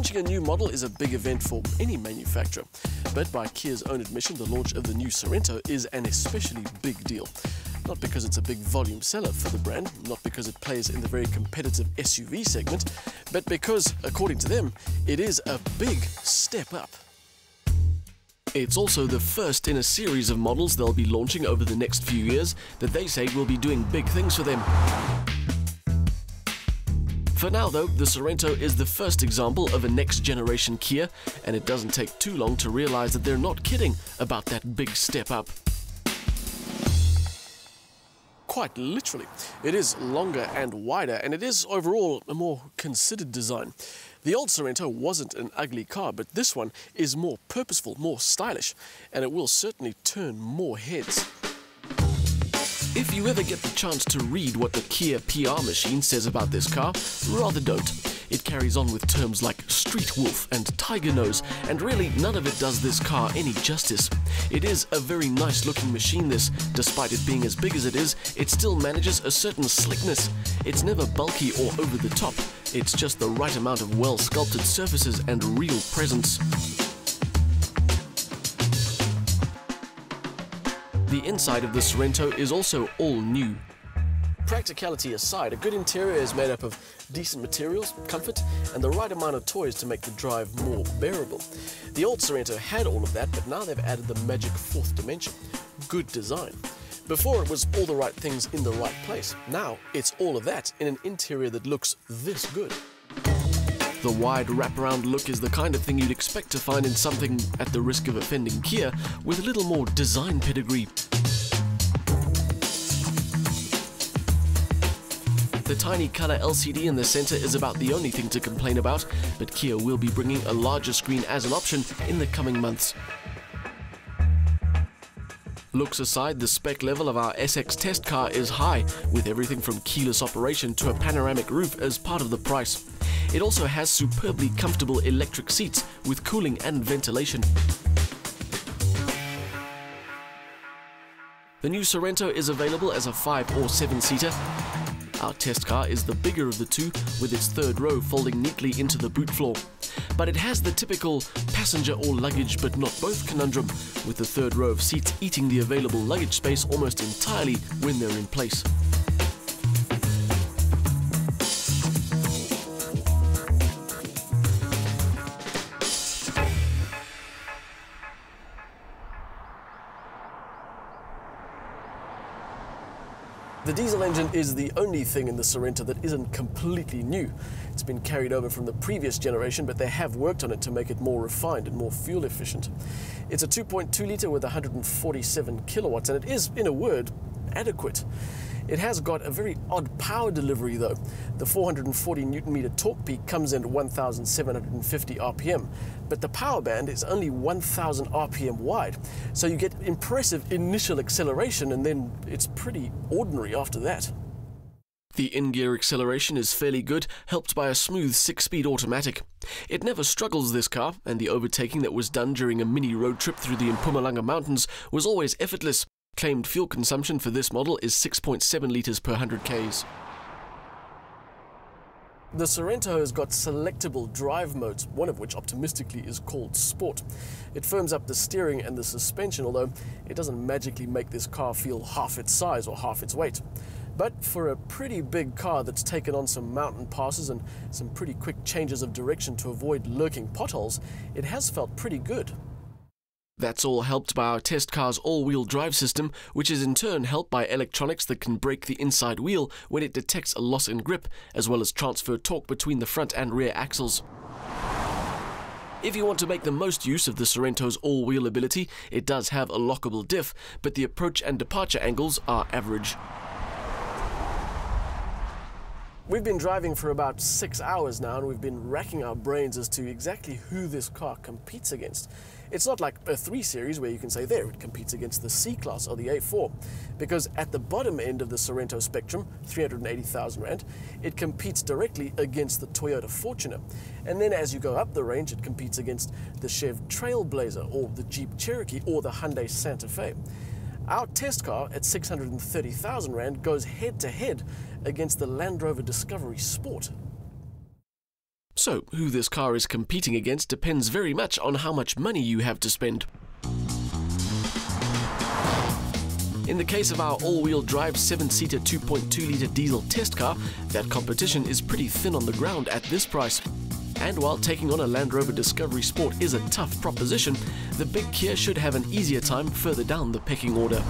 Launching a new model is a big event for any manufacturer, but by Kia's own admission, the launch of the new Sorento is an especially big deal. Not because it's a big volume seller for the brand, not because it plays in the very competitive SUV segment, but because, according to them, it is a big step up. It's also the first in a series of models they'll be launching over the next few years that they say will be doing big things for them. For now though, the Sorento is the first example of a next-generation Kia, and it doesn't take too long to realize that they're not kidding about that big step up. Quite literally. It is longer and wider, and it is overall a more considered design. The old Sorento wasn't an ugly car, but this one is more purposeful, more stylish, and it will certainly turn more heads. If you ever get the chance to read what the Kia PR machine says about this car, rather don't. It carries on with terms like street wolf and tiger nose, and really none of it does this car any justice. It is a very nice looking machine this. Despite it being as big as it is, it still manages a certain slickness. It's never bulky or over the top. It's just the right amount of well sculpted surfaces and real presence. The inside of the Sorento is also all new. Practicality aside, a good interior is made up of decent materials, comfort, and the right amount of toys to make the drive more bearable. The old Sorento had all of that, but now they've added the magic fourth dimension: good design. Before it was all the right things in the right place. Now it's all of that in an interior that looks this good. The wide wraparound look is the kind of thing you'd expect to find in something, at the risk of offending Kia, with a little more design pedigree. The tiny color LCD in the center is about the only thing to complain about, but Kia will be bringing a larger screen as an option in the coming months. Looks aside, the spec level of our SX test car is high, with everything from keyless operation to a panoramic roof as part of the price. It also has superbly comfortable electric seats with cooling and ventilation. The new Sorento is available as a 5 or 7-seater. Our test car is the bigger of the two, with its third row folding neatly into the boot floor. But it has the typical passenger or luggage but not both conundrum, with the third row of seats eating the available luggage space almost entirely when they're in place. The diesel engine is the only thing in the Sorento that isn't completely new. It's been carried over from the previous generation, but they have worked on it to make it more refined and more fuel efficient. It's a 2.2 litre with 147 kilowatts, and it is, in a word, adequate. It has got a very odd power delivery though. The 440 Newton-meter torque peak comes in at 1,750 RPM, but the power band is only 1,000 RPM wide. So you get impressive initial acceleration, and then it's pretty ordinary after that. The in-gear acceleration is fairly good, helped by a smooth 6-speed automatic. It never struggles, this car, and the overtaking that was done during a mini road trip through the Mpumalanga Mountains was always effortless. Claimed fuel consumption for this model is 6.7 litres per 100 Ks. The Sorento has got selectable drive modes, one of which optimistically is called Sport. It firms up the steering and the suspension, although it doesn't magically make this car feel half its size or half its weight. But for a pretty big car that's taken on some mountain passes and some pretty quick changes of direction to avoid lurking potholes, it has felt pretty good. That's all helped by our test car's all-wheel drive system, which is in turn helped by electronics that can brake the inside wheel when it detects a loss in grip, as well as transfer torque between the front and rear axles. If you want to make the most use of the Sorento's all-wheel ability, it does have a lockable diff, but the approach and departure angles are average. We've been driving for about 6 hours now, and we've been racking our brains as to exactly who this car competes against. It's not like a 3 Series where you can say there it competes against the C-Class or the A4, because at the bottom end of the Sorento spectrum, 380,000 Rand, it competes directly against the Toyota Fortuner. And then as you go up the range, it competes against the Chev Trailblazer or the Jeep Cherokee or the Hyundai Santa Fe. Our test car at 630,000 Rand goes head-to-head against the Land Rover Discovery Sport. So, who this car is competing against depends very much on how much money you have to spend. In the case of our all-wheel drive 7-seater 2.2-litre diesel test car, that competition is pretty thin on the ground at this price. And while taking on a Land Rover Discovery Sport is a tough proposition, the big Kia should have an easier time further down the pecking order.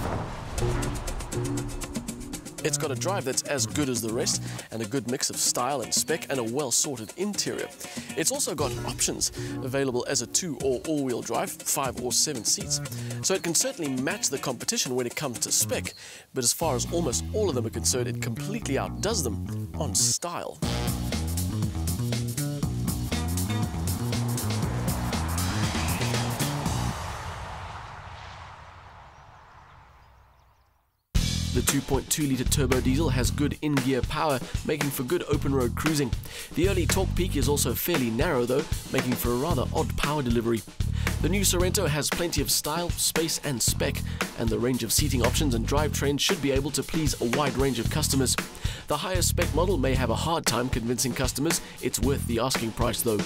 It's got a drive that's as good as the rest, and a good mix of style and spec, and a well-sorted interior. It's also got options available as a 2 or all-wheel drive, 5 or 7 seats. So it can certainly match the competition when it comes to spec, but as far as almost all of them are concerned, it completely outdoes them on style. The 2.2-litre turbo diesel has good in-gear power, making for good open-road cruising. The early torque peak is also fairly narrow though, making for a rather odd power delivery. The new Sorento has plenty of style, space and spec, and the range of seating options and drivetrain should be able to please a wide range of customers. The higher spec model may have a hard time convincing customers it's worth the asking price though.